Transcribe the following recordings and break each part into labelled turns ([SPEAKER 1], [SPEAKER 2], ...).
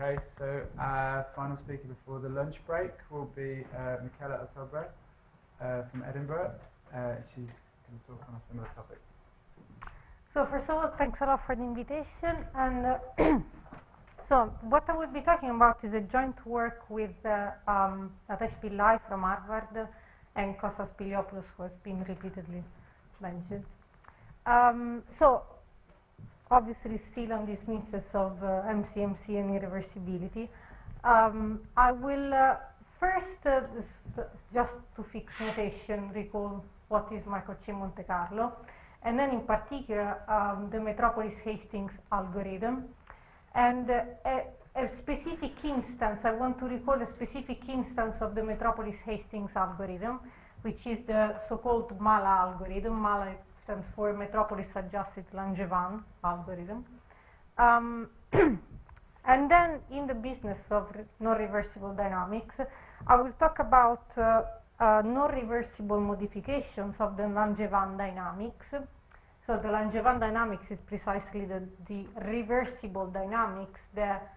[SPEAKER 1] Okay, so our final speaker before the lunch break will be Michela Ottobre from Edinburgh. She's going to talk on a similar topic.
[SPEAKER 2] So first of all, thanks a lot for the invitation. And so what I will be talking about is a joint work with Natasha Pillai from Harvard and Kostas Spiliopoulos, who has been repeatedly mentioned. So obviously still on these myths of MCMC and irreversibility. I will first, just to fix notation, recall what is Markov Chain Monte Carlo, and then in particular the Metropolis-Hastings algorithm. And a specific instance, I want to recall a specific instance of the Metropolis-Hastings algorithm, which is the so-called MALA algorithm. MALA stands for Metropolis Adjusted Langevin algorithm. And then in the business of non-reversible dynamics, I will talk about non-reversible modifications of the Langevin dynamics. So the Langevin dynamics is precisely the reversible dynamics that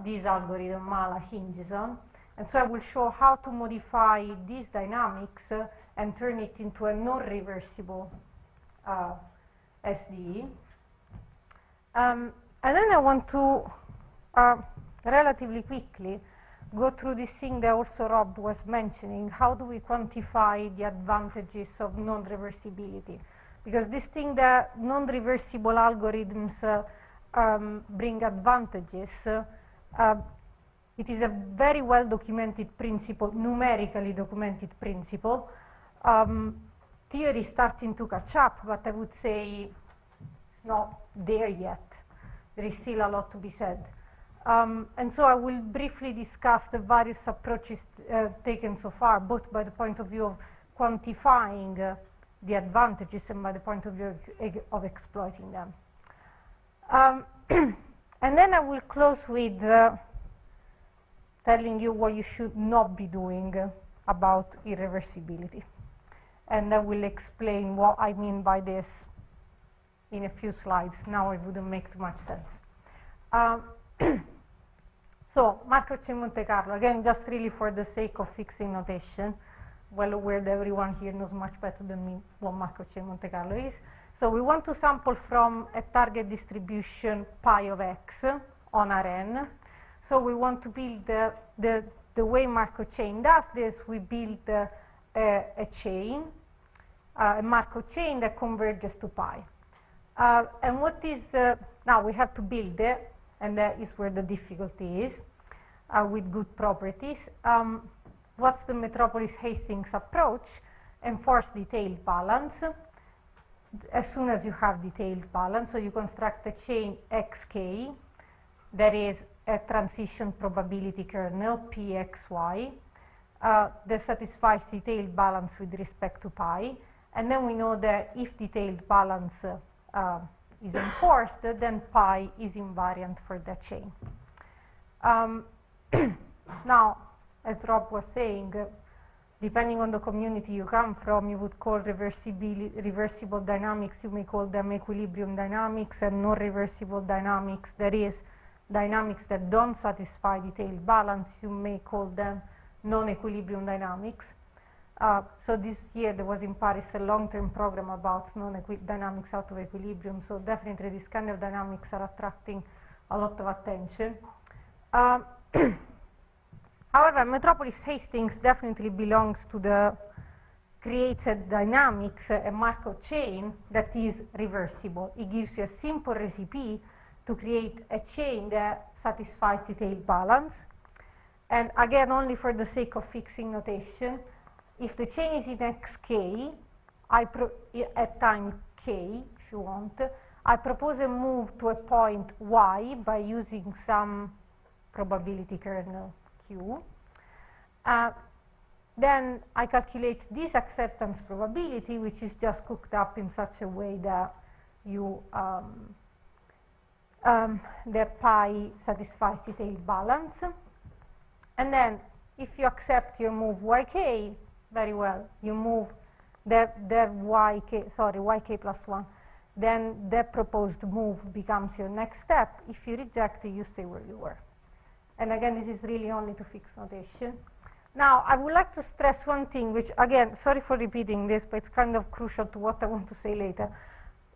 [SPEAKER 2] this algorithm MALA hinges on. And so I will show how to modify these dynamics and turn it into a non-reversible SDE. And then I want to relatively quickly go through this thing that also Rob was mentioning. How do we quantify the advantages of non-reversibility? Because this thing that non-reversible algorithms bring advantages, it is a very well documented principle, numerically documented principle. Theory is starting to catch up, but I would say it's not there yet. There is still a lot to be said. And so I will briefly discuss the various approaches taken so far, both by the point of view of quantifying the advantages and by the point of view of exploiting them. And then I will close with telling you what you should not be doing about irreversibility. And I will explain what I mean by this in a few slides. Now it wouldn't make too much sense. So, Markov Chain Monte Carlo, again, just really for the sake of fixing notation, well aware that everyone here knows much better than me what Markov Chain Monte Carlo is. So we want to sample from a target distribution pi of x on Rn. So we want to build the way Markov chain does this. We build a chain, a Markov chain that converges to pi. And what is, now we have to build it, and that is where the difficulty is, with good properties. What's the Metropolis-Hastings approach? Enforce detailed balance. As soon as you have detailed balance, so you construct a chain xk, that is a transition probability kernel, pxy, that satisfies detailed balance with respect to pi. And then we know that if detailed balance is enforced, then pi is invariant for that chain. Now, as Rob was saying, depending on the community you come from, you would call reversible dynamics, you may call them equilibrium dynamics, and non-reversible dynamics, that is, dynamics that don't satisfy detailed balance, you may call them non-equilibrium dynamics. So this year there was in Paris a long-term program about dynamics out of equilibrium, so definitely these kind of dynamics are attracting a lot of attention. However, Metropolis-Hastings definitely belongs to the creates a dynamics, a Markov chain that is reversible. It gives you a simple recipe to create a chain that satisfies detailed balance. And again, only for the sake of fixing notation, if the chain is in xk, at time k, if you want, I propose a move to a point y by using some probability kernel q. Then I calculate this acceptance probability, which is just cooked up in such a way that you that pi satisfies detailed balance. And then if you accept your move yk, very well, you move that yk plus 1, then that proposed move becomes your next step. If you reject it, you stay where you were. And again, this is really only to fixed notation. Now, I would like to stress one thing, which, again, sorry for repeating this, but it's kind of crucial to what I want to say later.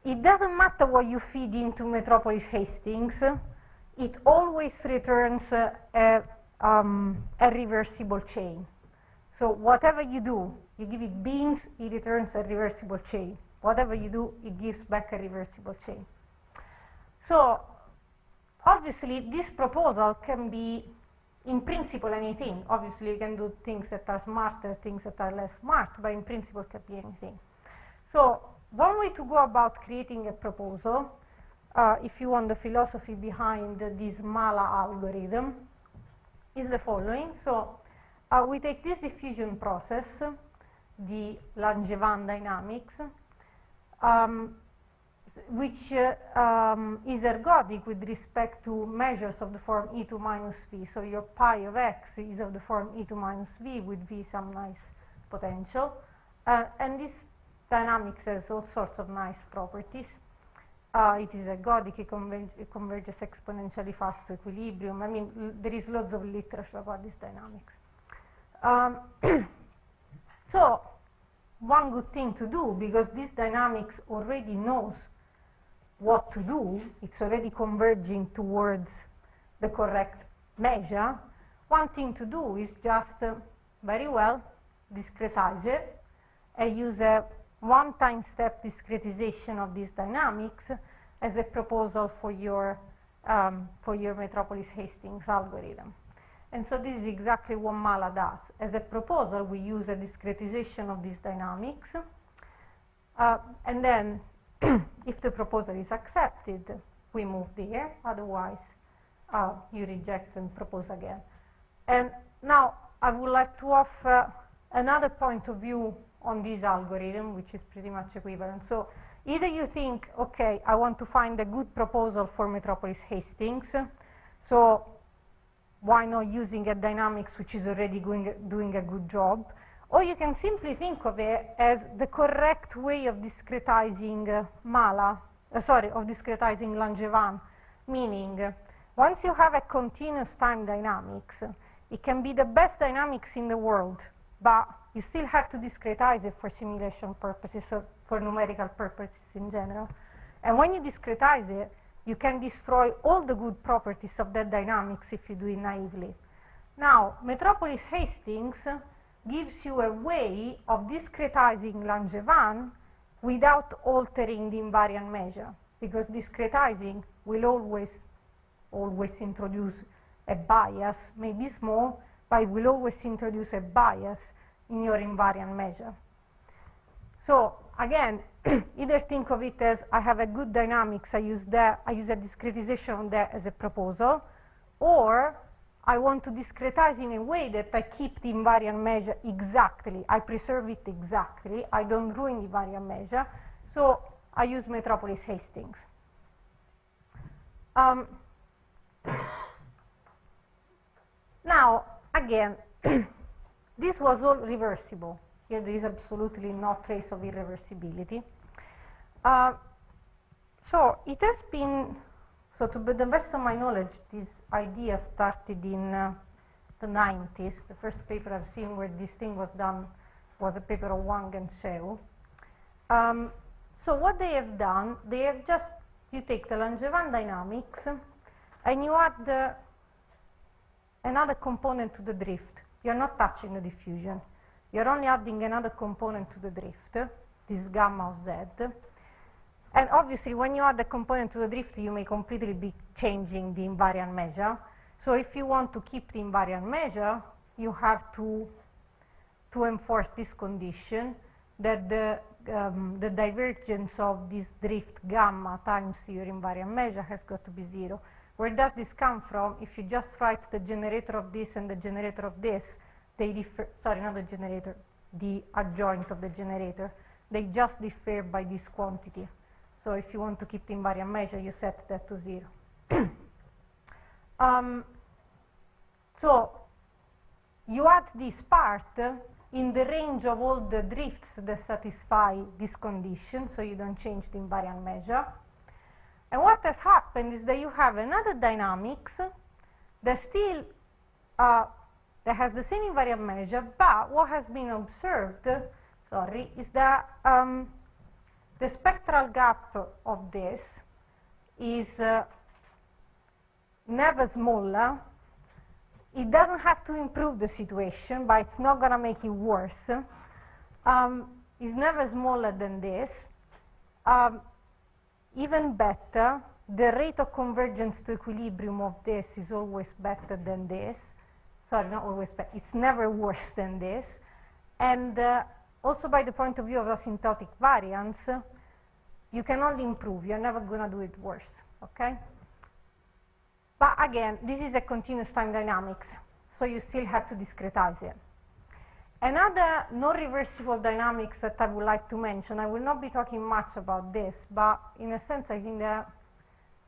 [SPEAKER 2] It doesn't matter what you feed into Metropolis Hastings, it always returns a reversible chain. So whatever you do, you give it beans, it returns a reversible chain. Whatever you do, it gives back a reversible chain. So obviously, this proposal can be, in principle, anything. Obviously, you can do things that are smarter, things that are less smart, but in principle, it can be anything. So one way to go about creating a proposal, if you want the philosophy behind this Mala algorithm, is the following. So we take this diffusion process, the Langevin dynamics, which is ergodic with respect to measures of the form e2 minus v. So your pi of x is of the form e2 minus v with v some nice potential. And this dynamics has all sorts of nice properties. It is ergodic, it converges exponentially fast to equilibrium. I mean, there is lots of literature about this dynamics. So one good thing to do, because this dynamics already knows what to do, it's already converging towards the correct measure, one thing to do is just very well discretize it and use a one-time step discretization of these dynamics as a proposal for your Metropolis Hastings algorithm. And so this is exactly what Mala does. As a proposal, we use a discretization of these dynamics, and then if the proposal is accepted, we move there. Otherwise, you reject and propose again. And now I would like to offer another point of view on this algorithm, which is pretty much equivalent. So either you think, okay, I want to find a good proposal for Metropolis Hastings, so why not using a dynamics which is already doing a good job? Or you can simply think of it as the correct way of discretizing discretizing Langevin, meaning once you have a continuous time dynamics, it can be the best dynamics in the world, but you still have to discretize it for simulation purposes, or for numerical purposes in general. And when you discretize it, you can destroy all the good properties of that dynamics if you do it naively. Now, Metropolis Hastings gives you a way of discretizing Langevin without altering the invariant measure, because discretizing will always introduce a bias, maybe small, but it will always introduce a bias in your invariant measure. So again, either think of it as I have a good dynamics, I use a discretization on that as a proposal, or I want to discretize in a way that I keep the invariant measure exactly, I preserve it exactly, I don't ruin the invariant measure, so I use Metropolis Hastings. Now, again, this was all reversible. Here there is absolutely no trace of irreversibility. So it has been, so to the best of my knowledge, this idea started in the 90s. The first paper I've seen where this thing was done was a paper of Wang and Sheu. So what they have done, they have just, you take the Langevin dynamics and you add another component to the drift. You're not touching the diffusion. You're only adding another component to the drift, this gamma of z. And obviously, when you add a component to the drift, you may completely be changing the invariant measure. So if you want to keep the invariant measure, you have to enforce this condition that the divergence of this drift gamma times your invariant measure has got to be 0. Where does this come from? If you just write the generator of this and the generator of this, they differ, sorry, not the generator, the adjoint of the generator, they just differ by this quantity. So if you want to keep the invariant measure, you set that to 0. So you add this part in the range of all the drifts that satisfy this condition, so you don't change the invariant measure. And what has happened is that you have another dynamics that still that has the same invariant measure, but what has been observed, is that the spectral gap of this is never smaller. It doesn't have to improve the situation, but it's not going to make it worse. It's never smaller than this. Even better, the rate of convergence to equilibrium of this is always better than this. Sorry, not always better. It's never worse than this. And also by the point of view of asymptotic variance, you can only improve. You're never going to do it worse, okay? But again, this is a continuous time dynamics, so you still have to discretize it. Another non-reversible dynamics that I would like to mention, I will not be talking much about this, but in a sense I think that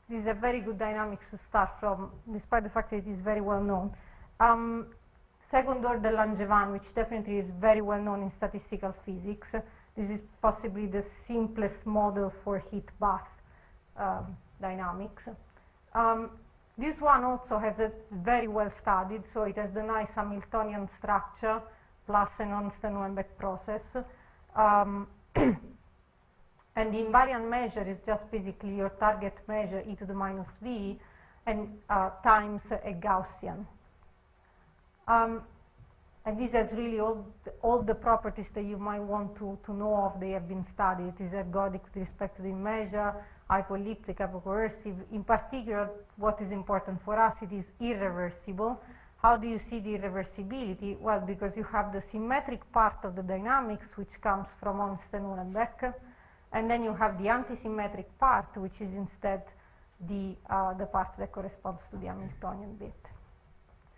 [SPEAKER 2] this is a very good dynamics to start from, despite the fact that it is very well known. Second order Langevin, which definitely is very well known in statistical physics. This is possibly the simplest model for heat bath dynamics. This one also has a very well studied, so it has the nice Hamiltonian structure plus a non-Stern-Weinberg process. And the invariant measure is just basically your target measure e to the minus v and times a Gaussian. And this has really all the properties that you might want to know of. They have been studied. It is ergodic with respect to the measure, hypoelliptic, hypocoercive. In particular, what is important for us, it is irreversible. How do you see the irreversibility? Well, because you have the symmetric part of the dynamics, which comes from Einstein-Uhlenbeck, and then you have the antisymmetric part, which is instead the part that corresponds to the Hamiltonian bit.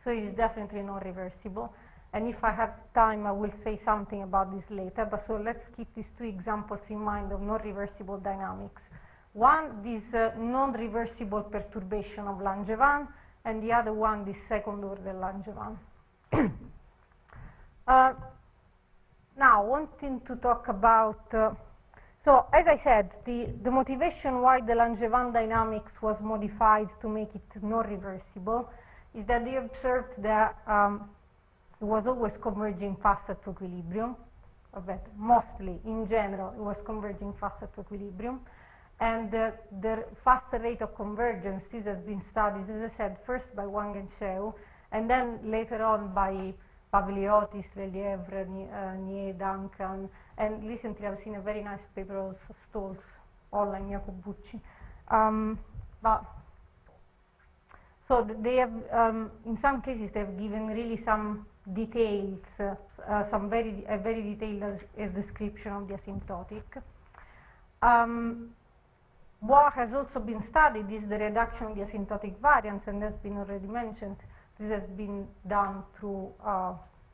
[SPEAKER 2] So it is definitely non-reversible. And if I have time, I will say something about this later. But so let's keep these two examples in mind of non-reversible dynamics. One, this non-reversible perturbation of Langevin, and the other one, this second order Langevin. Now, wanting to talk about, so as I said, the motivation why the Langevin dynamics was modified to make it non-reversible is that they observed that it was always converging faster to equilibrium, or better, mostly, in general, it was converging faster to equilibrium. And the faster rate of convergence, this has been studied, as I said, first by Wang and Sheu, and then later on by Pavliotis, Lelievre, Nie, Duncan, and recently I've seen a very nice paper of Stolz, Olla and Jacobucci. So they have, in some cases, they've given really some details, a very detailed description of the asymptotic. What has also been studied is the reduction of the asymptotic variance, and has been already mentioned. This has been done through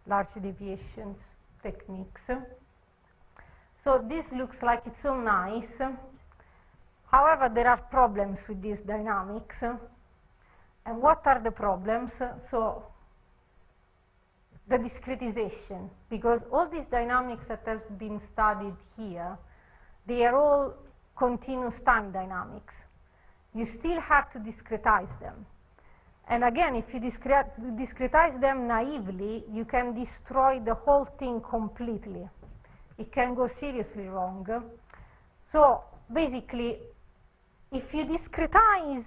[SPEAKER 2] large deviations techniques. So this looks like it's so nice. However, there are problems with these dynamics. And what are the problems? So the discretization, because all these dynamics that have been studied here, they are all continuous time dynamics. You still have to discretize them. And again, if you discretize them naively, you can destroy the whole thing completely. It can go seriously wrong. So basically, if you discretize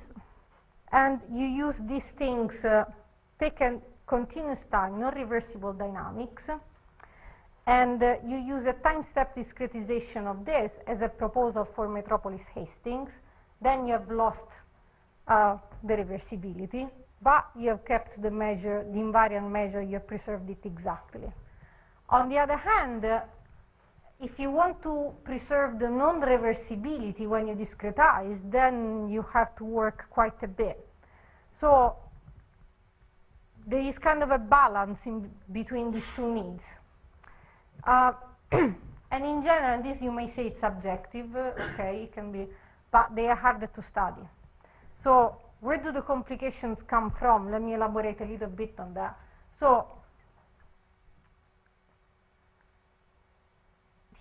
[SPEAKER 2] and you use these things, take a continuous time, non-reversible dynamics, and you use a time-step discretization of this as a proposal for Metropolis Hastings, then you have lost the reversibility, but you have kept the measure, the invariant measure, you have preserved it exactly. On the other hand, if you want to preserve the non-reversibility when you discretize, then you have to work quite a bit. So there is kind of a balance in between these two needs. And in general, this you may say it's subjective, okay, it can be, but they are harder to study. So where do the complications come from? Let me elaborate a little bit on that. So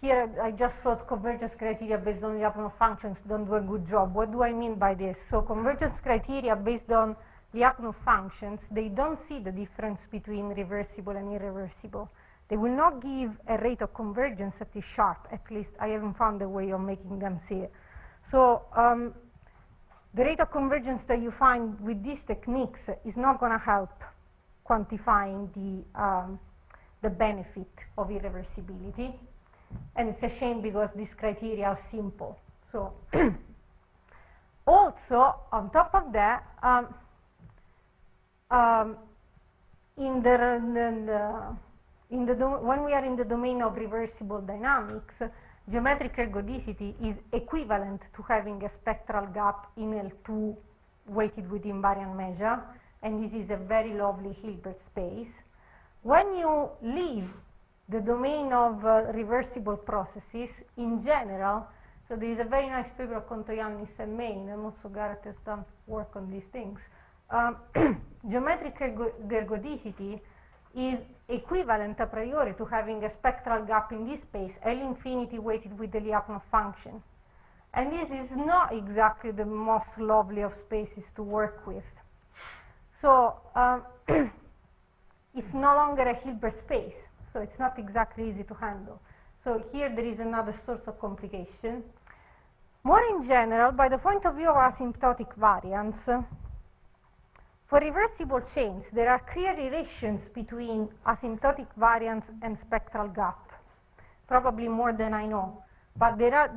[SPEAKER 2] here I just thought convergence criteria based on Lyapunov functions don't do a good job. What do I mean by this? So convergence criteria based on Lyapunov functions, they don't see the difference between reversible and irreversible. They will not give a rate of convergence that is sharp. At least I haven't found a way of making them see it. So the rate of convergence that you find with these techniques is not going to help quantifying the benefit of irreversibility. And it's a shame because these criteria are simple. So also, on top of that, when we are in the domain of reversible dynamics, geometric ergodicity is equivalent to having a spectral gap in L2 weighted with invariant measure, and this is a very lovely Hilbert space. When you leave the domain of reversible processes, in general, so there is a very nice paper of Kontoyannis and Main, and also Garrett has done work on these things. Geometric ergodicity is equivalent a priori to having a spectral gap in this space, L infinity weighted with the Lyapunov function. And this is not exactly the most lovely of spaces to work with. So it's no longer a Hilbert space, so it's not exactly easy to handle. So here there is another source of complication. More in general, by the point of view of asymptotic variance, for reversible chains, there are clear relations between asymptotic variance and spectral gap, probably more than I know, but there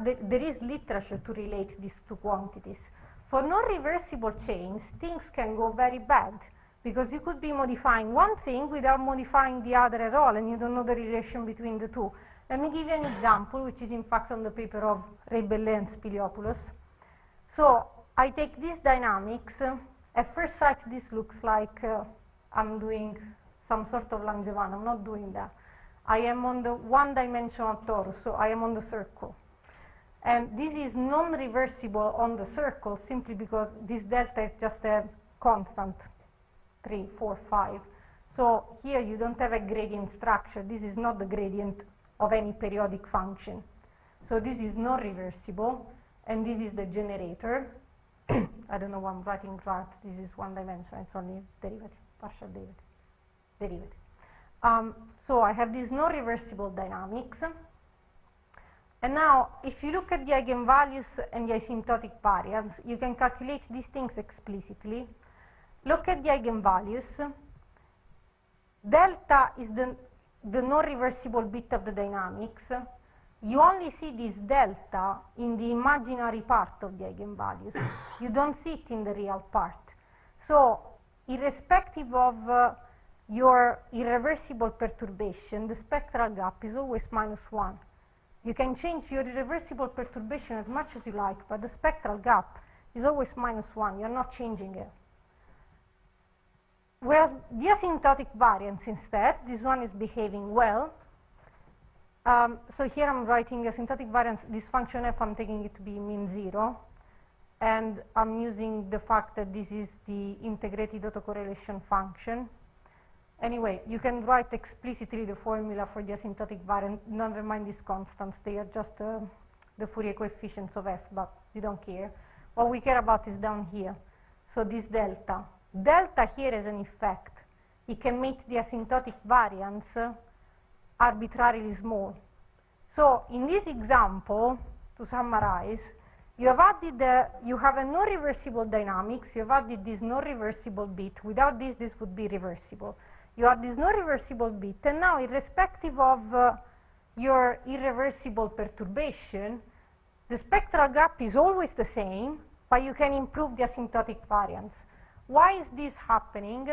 [SPEAKER 2] is literature to relate these two quantities. For non-reversible chains, things can go very bad, because you could be modifying one thing without modifying the other at all, and you don't know the relation between the two. Let me give you an example, which is in fact on the paper of Rebellet and Spiliopoulos. So I take these dynamics. At first sight, this looks like I'm doing some sort of Langevin. I'm not doing that. I am on the one-dimensional torus, so I am on the circle. And this is non-reversible on the circle simply because this delta is just a constant, 3, 4, 5. So here you don't have a gradient structure. This is not the gradient of any periodic function. So this is non-reversible, and this is the generator. I don't know why I'm writing right. This is one dimension. It's only derivative, partial derivative. So I have these non-reversible dynamics. And now, if you look at the eigenvalues and the asymptotic variance, you can calculate these things explicitly. Look at the eigenvalues. Delta is the non-reversible bit of the dynamics. You only see this delta in the imaginary part of the eigenvalues. You don't see it in the real part. So, irrespective of your irreversible perturbation, the spectral gap is always -1. You can change your irreversible perturbation as much as you like, but the spectral gap is always -1. You're not changing it. Whereas the asymptotic variance instead, this one is behaving well. So here I'm writing asymptotic variance, this function f, I'm taking it to be mean 0. And I'm using the fact that this is the integrated autocorrelation function. Anyway, you can write explicitly the formula for the asymptotic variance. Never mind these constants, they are just the Fourier coefficients of f, but you don't care. What we care about is down here. So this delta. Delta here has an effect. It can make the asymptotic variance arbitrarily small. So in this example, to summarize, you have added you have a non-reversible dynamics, you have added this non-reversible bit. Without this, this would be reversible. You add this non-reversible bit, and now irrespective of your irreversible perturbation, the spectral gap is always the same, but you can improve the asymptotic variance. Why is this happening?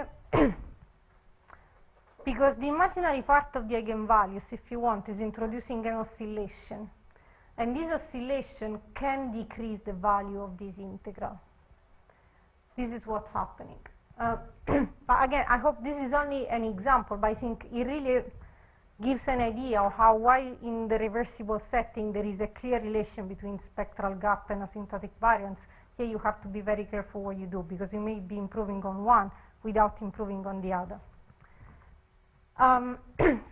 [SPEAKER 2] Because the imaginary part of the eigenvalues, if you want, is introducing an oscillation. And this oscillation can decrease the value of this integral. This is what's happening. But again, I hope this is only an example, but I think it really gives an idea of how, while in the reversible setting there is a clear relation between spectral gap and asymptotic variance, here you have to be very careful what you do, because you may be improving on one without improving on the other.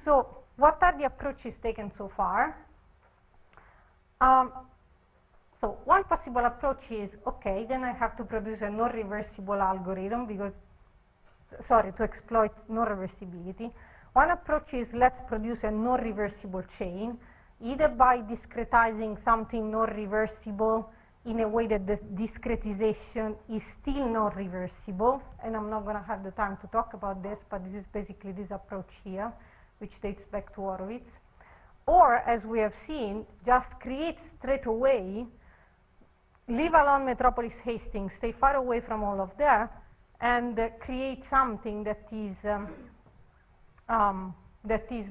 [SPEAKER 2] So what are the approaches taken so far? So one possible approach is, okay, then I have to produce a non-reversible algorithm because, sorry, to exploit non-reversibility. One approach is let's produce a non-reversible chain, either by discretizing something non-reversible in a way that the discretization is still not reversible, and I'm not going to have the time to talk about this, but this is basically this approach here, which dates back to Horowitz. Or, as we have seen, just create straight away, leave alone Metropolis Hastings, stay far away from all of that, and create something that is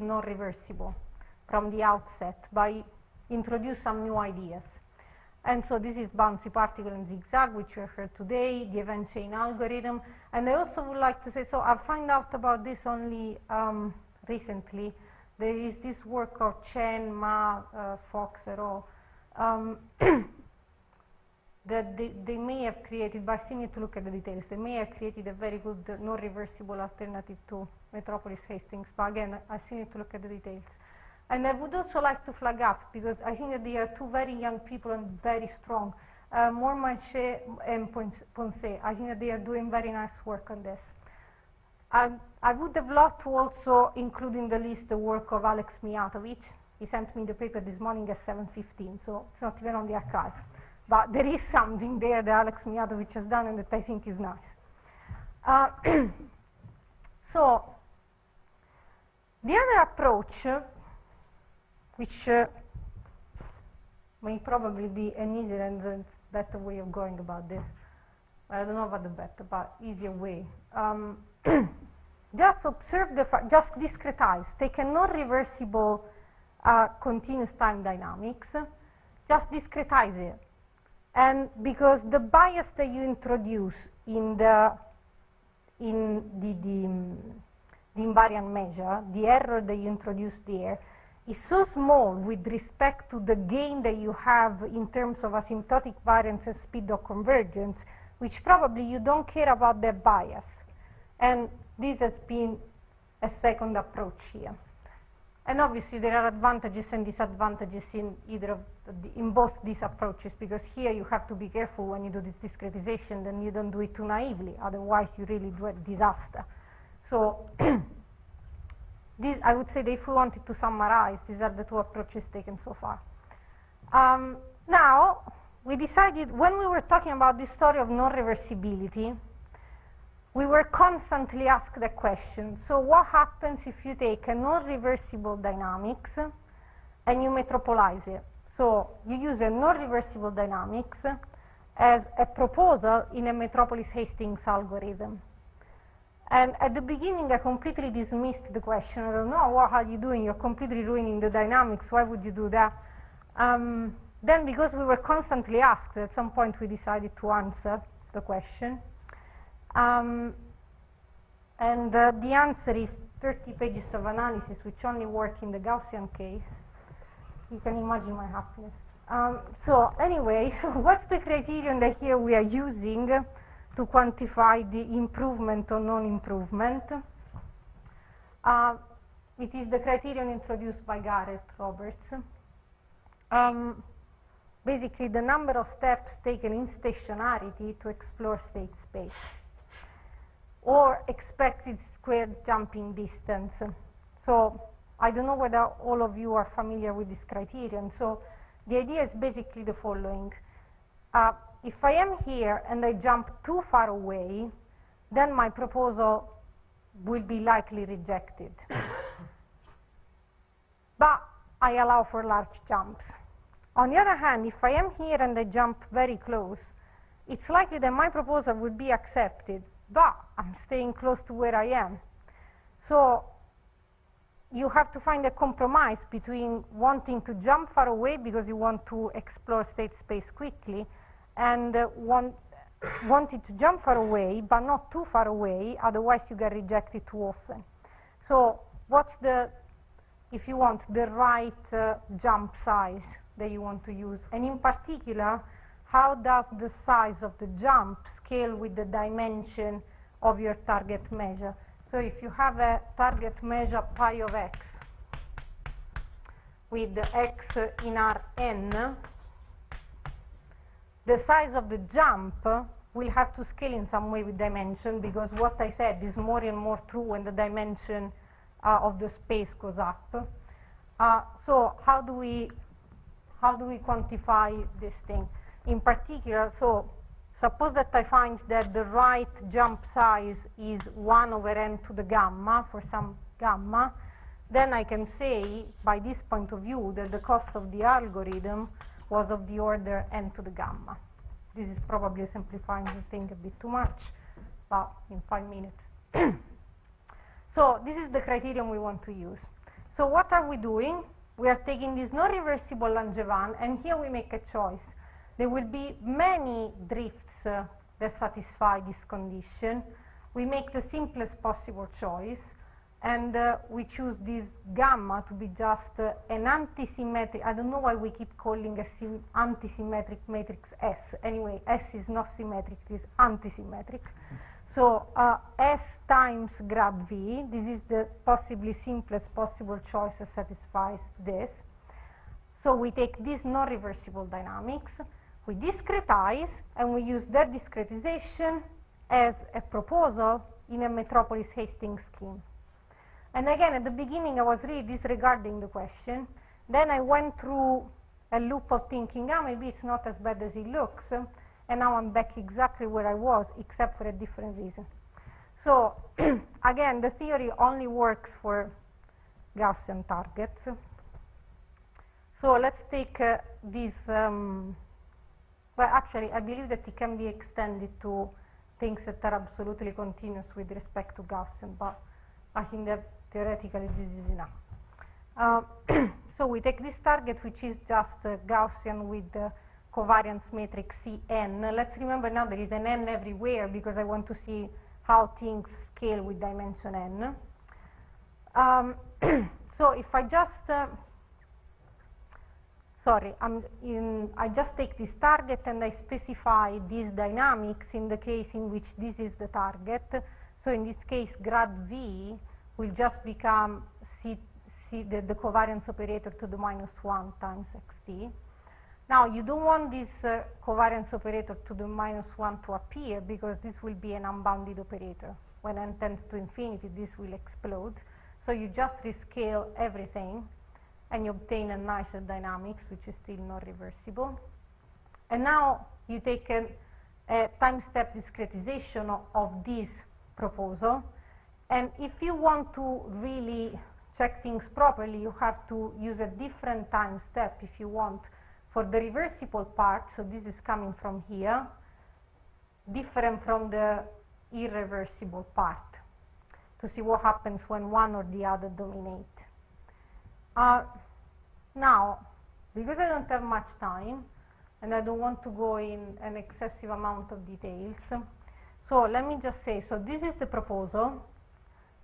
[SPEAKER 2] not reversible from the outset by introduce some new ideas. And so this is bouncy particle and zigzag, which we heard today, the event chain algorithm. And I also would like to say, so I found out about this only recently. There is this work of Chen, Ma, Fox, et al. That they may have created, but I still need to look at the details, they may have created a very good non-reversible alternative to Metropolis Hastings, but again, I still need to look at the details. And I would also like to flag up, because I think that they are two very young people and very strong, Mormanche and Ponce. I think that they are doing very nice work on this. I would have loved to also include in the list the work of Alex Mijatovic. He sent me the paper this morning at 7:15, so it's not even on the archive. But there is something there that Alex Mijatovic has done and that I think is nice. So, the other approach, which may probably be an easier and better way of going about this, I don't know about the better, but easier way. Just observe just discretize, take a non-reversible continuous time dynamics, just discretize it. And because the bias that you introduce in the invariant measure, the error that you introduce there, is so small with respect to the gain that you have in terms of asymptotic variance and speed of convergence, which probably you don't care about that bias. And this has been a second approach here. And obviously there are advantages and disadvantages in both these approaches, because here you have to be careful when you do this discretization, then you don't do it too naively, otherwise you really do a disaster. So this, I would say that if we wanted to summarize, these are the two approaches taken so far. Now, we decided, when we were talking about this story of non-reversibility, we were constantly asked the question, so what happens if you take a non-reversible dynamics and you metropolize it? So you use a non-reversible dynamics as a proposal in a Metropolis Hastings algorithm. And at the beginning, I completely dismissed the question. I don't know, what are you doing? You're completely ruining the dynamics. Why would you do that? Then, because we were constantly asked, at some point we decided to answer the question. And the answer is 30 pages of analysis, which only work in the Gaussian case. You can imagine my happiness. So anyway, so what's the criterion that here we are using to quantify the improvement or non-improvement? It is the criterion introduced by Garrett Roberts. Basically, the number of steps taken in stationarity to explore state space, or expected squared jumping distance. So I don't know whether all of you are familiar with this criterion. So the idea is basically the following. If I am here and I jump too far away, then my proposal will be likely rejected. But I allow for large jumps. On the other hand, if I am here and I jump very close, it's likely that my proposal will be accepted, but I'm staying close to where I am. So you have to find a compromise between wanting to jump far away because you want to explore state space quickly, and wanting to jump far away, but not too far away, otherwise you get rejected too often. So what's the, if you want, the right jump size that you want to use? And in particular, how does the size of the jump scale with the dimension of your target measure? So if you have a target measure pi of x with x in Rn, the size of the jump will have to scale in some way with dimension, because what I said is more and more true when the dimension of the space goes up. So how do we quantify this thing? In particular, so suppose that I find that the right jump size is 1 over n to the gamma for some gamma, then I can say, by this point of view, that the cost of the algorithm was of the order n to the gamma. This is probably simplifying the thing a bit too much, but in 5 minutes. So this is the criterion we want to use. So what are we doing? We are taking this non-reversible Langevin, and here we make a choice. There will be many drifts that satisfy this condition. We make the simplest possible choice, and we choose this gamma to be just an antisymmetric. I don't know why we keep calling a antisymmetric matrix S. Anyway, S is not symmetric, it is antisymmetric. So S times grad V, this is the possibly simplest possible choice that satisfies this. So we take this non-reversible dynamics, we discretize, and we use that discretization as a proposal in a Metropolis-Hastings scheme. And again, at the beginning, I was really disregarding the question. Then I went through a loop of thinking, maybe it's not as bad as it looks. And now I'm back exactly where I was, except for a different reason. So again, the theory only works for Gaussian targets. So let's take this. Well, actually, I believe that it can be extended to things that are absolutely continuous with respect to Gaussian, but I think that theoretically this is enough. So we take this target, which is just Gaussian with the covariance matrix Cn. Let's remember now there is an n everywhere because I want to see how things scale with dimension n. So if I just I just take this target and I specify these dynamics in the case in which this is the target. So in this case, grad V will just become the covariance operator to the -1 times xt. Now, you don't want this covariance operator to the -1 to appear, because this will be an unbounded operator. When n tends to infinity, this will explode. So you just rescale everything, and you obtain a nicer dynamics, which is still not reversible. And now you take a time-step discretization of this proposal. And if you want to really check things properly, you have to use a different time step if you want for the reversible part. So this is coming from here, different from the irreversible part, to see what happens when one or the other dominate. Now, because I don't have much time, and I don't want to go in an excessive amount of details, so let me just say, so this is the proposal.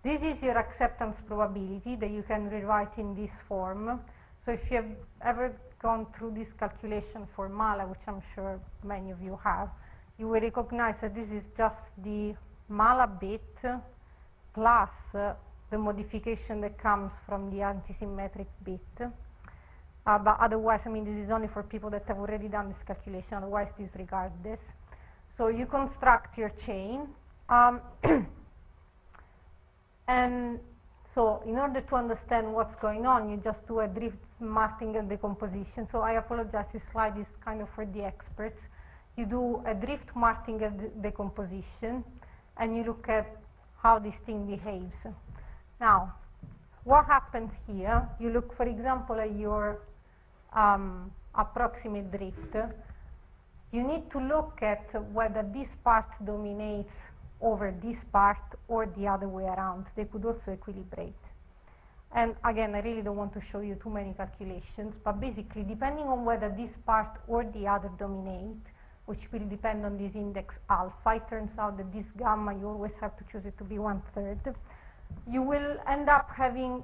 [SPEAKER 2] This is your acceptance probability that you can rewrite in this form. So if you have ever gone through this calculation for Mala, which I'm sure many of you have, you will recognize that this is just the Mala bit plus the modification that comes from the antisymmetric bit. But otherwise, I mean, this is only for people that have already done this calculation, otherwise disregard this. So you construct your chain. And so in order to understand what's going on, you just do a drift martingale decomposition. So I apologize, this slide is kind of for the experts. You do a drift martingale decomposition, and you look at how this thing behaves. Now, what happens here? You look, for example, at your approximate drift. You need to look at whether this part dominates over this part or the other way around. They could also equilibrate. And again, I really don't want to show you too many calculations, but basically, depending on whether this part or the other dominate, which will depend on this index alpha, it turns out that this gamma, you always have to choose it to be 1/3, you will end up having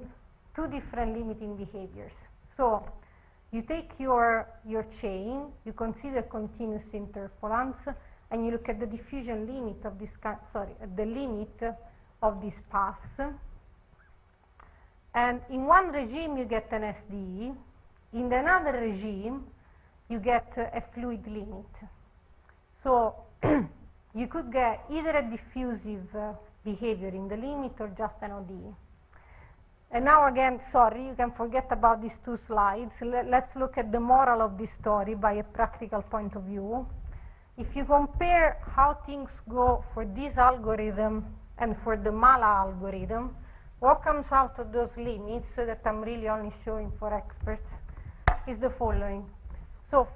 [SPEAKER 2] two different limiting behaviors. So you take your chain, you consider continuous interpolants, and you look at the diffusion limit of this the limit of these paths. And in one regime you get an SDE, in another regime you get a fluid limit. So you could get either a diffusive behavior in the limit or just an ODE. And now again, sorry, you can forget about these two slides. Let's look at the moral of this story by a practical point of view. If you compare how things go for this algorithm and for the Mala algorithm, what comes out of those limits that I'm really only showing for experts is the following. So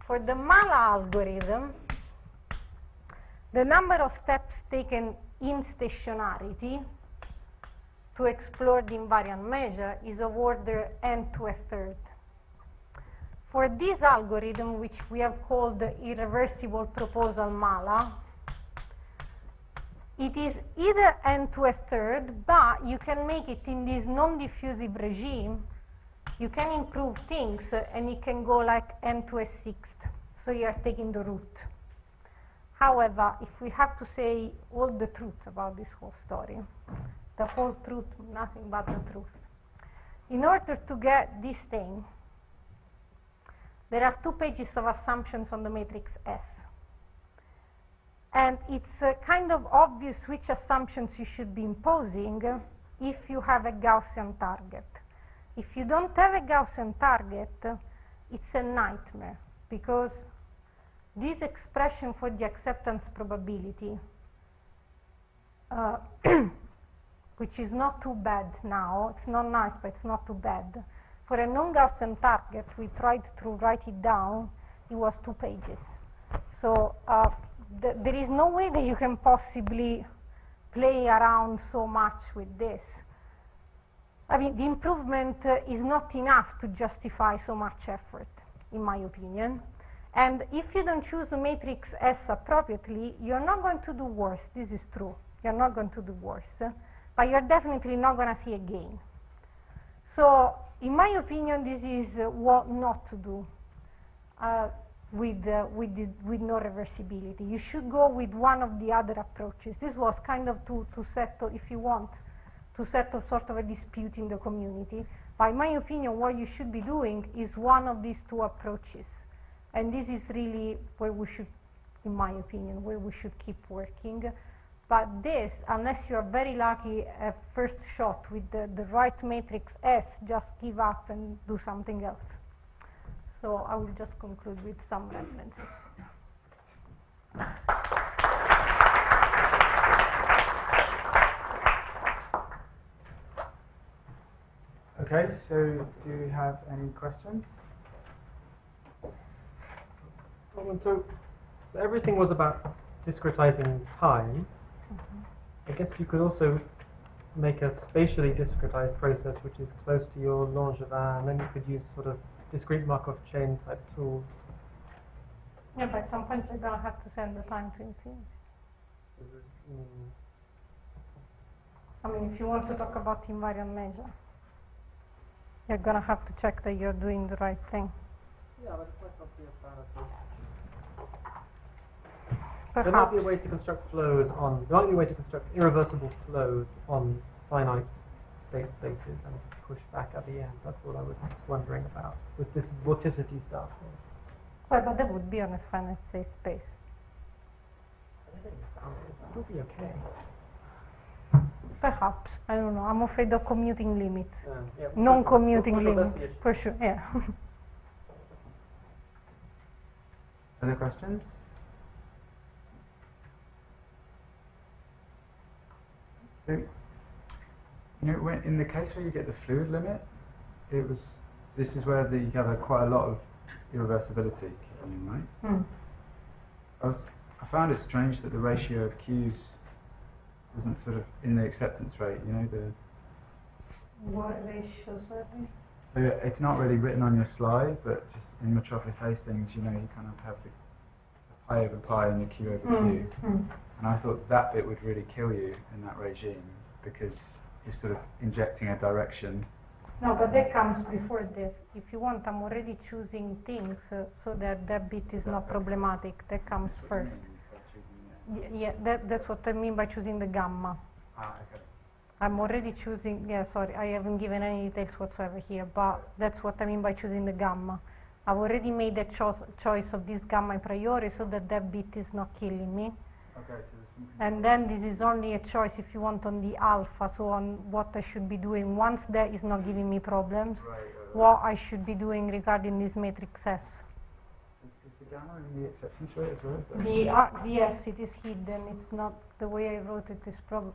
[SPEAKER 2] for the Mala algorithm, the number of steps taken in stationarity to explore the invariant measure is of order n to a third. For this algorithm, which we have called the irreversible proposal Mala, it is either n to a third, but you can make it in this non-diffusive regime. You can improve things, and it can go like n to a sixth. So you are taking the root. However, if we have to say all the truth about this whole story, the whole truth, nothing but the truth. In order to get this thing, there are 2 pages of assumptions on the matrix S. And it's kind of obvious which assumptions you should be imposing if you have a Gaussian target. If you don't have a Gaussian target, it's a nightmare, because this expression for the acceptance probability, which is not too bad now, it's not nice, but it's not too bad. For a non-Gaussian target, we tried to write it down, it was 2 pages. So there is no way that you can possibly play around so much with this. I mean, the improvement is not enough to justify so much effort, in my opinion. And if you don't choose a matrix S appropriately, you're not going to do worse. This is true. You're not going to do worse. But you're definitely not going to see a gain. So, in my opinion, this is what not to do with no reversibility. You should go with one of the other approaches. This was kind of to settle, if you want, to settle sort of a dispute in the community. But in my opinion, what you should be doing is one of these 2 approaches. And this is really where we should, in my opinion, where we should keep working. But this, unless you're very lucky at first shot with the right matrix S, just give up and do something else. So I will just conclude with some references.
[SPEAKER 1] Okay, so do you have any questions?
[SPEAKER 3] Well, so everything was about discretizing time. I guess you could also make a spatially discretized process which is close to your Langevin, and then you could use sort of discrete Markov chain type tools.
[SPEAKER 2] Yeah, but at some point you're going to have to send the time to infinity. I mean, if you want to talk about invariant measure, you're going to have to check that you're doing the right thing.
[SPEAKER 3] Yeah, but it might not be a fallacy.
[SPEAKER 2] Perhaps.
[SPEAKER 3] There might be a way to construct flows on, there might be a way to construct irreversible flows on finite state spaces and push back at the end. That's what I was wondering about with this vorticity stuff.
[SPEAKER 2] Well, but that would be on a finite state space.
[SPEAKER 3] It would be okay.
[SPEAKER 2] Perhaps. I don't know. I'm afraid of commuting limits.
[SPEAKER 3] Yeah,
[SPEAKER 2] Non-commuting
[SPEAKER 3] for sure,
[SPEAKER 2] limits. For sure, yeah.
[SPEAKER 1] Other questions? So, you know, in the case where you get the fluid limit, this is where you have quite a lot of irreversibility kicking in, right? I found it strange that the ratio of Q's isn't sort of in the acceptance rate, you know,
[SPEAKER 2] What ratios are they?
[SPEAKER 1] so it's not really written on your slide, but just in Metropolis Hastings, you know, you kind of have the pi over pi and the Q over Q. And I thought that bit would really kill you in that regime, because you're sort of injecting a direction.
[SPEAKER 2] No, but that comes before this. If you want, I'm already choosing things so that that bit is not problematic. That comes first. Yeah, that's what I mean by choosing the gamma.
[SPEAKER 1] Ah, okay.
[SPEAKER 2] I'm already choosing, yeah, sorry, I haven't given any details whatsoever here, but that's what I mean by choosing the gamma. I've already made a choice of this gamma a priori so that that bit is not killing me.
[SPEAKER 1] Okay, so there's some
[SPEAKER 2] And then this is only a choice, if you want, on the alpha, so on what I should be doing once that is not giving me problems, what I should be doing regarding this matrix S.
[SPEAKER 1] Is the gamma in the acceptance rate as well? Is that
[SPEAKER 2] Yes, it is hidden. It's not the way I wrote it. Is probably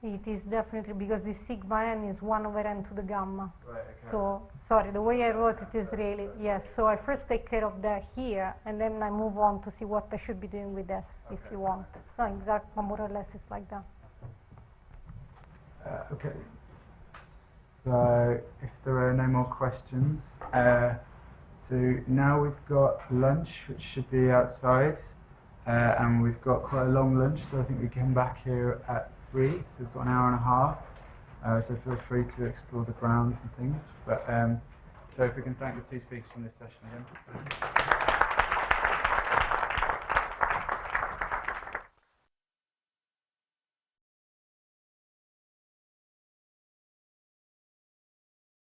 [SPEAKER 2] it is definitely because the sigma n is 1 over n to the gamma.
[SPEAKER 1] Right, okay.
[SPEAKER 2] So sorry, the way I wrote it is really yes. So I first take care of that here, and then I move on to see what I should be doing with S, if you want. So exactly, more or less, it's like that.
[SPEAKER 1] Okay. So if there are no more questions, so now we've got lunch, which should be outside, and we've got quite a long lunch, so I think we come back here at 3, so we've got an hour and a half, so feel free to explore the grounds and things. But so if we can thank the two speakers from this session again.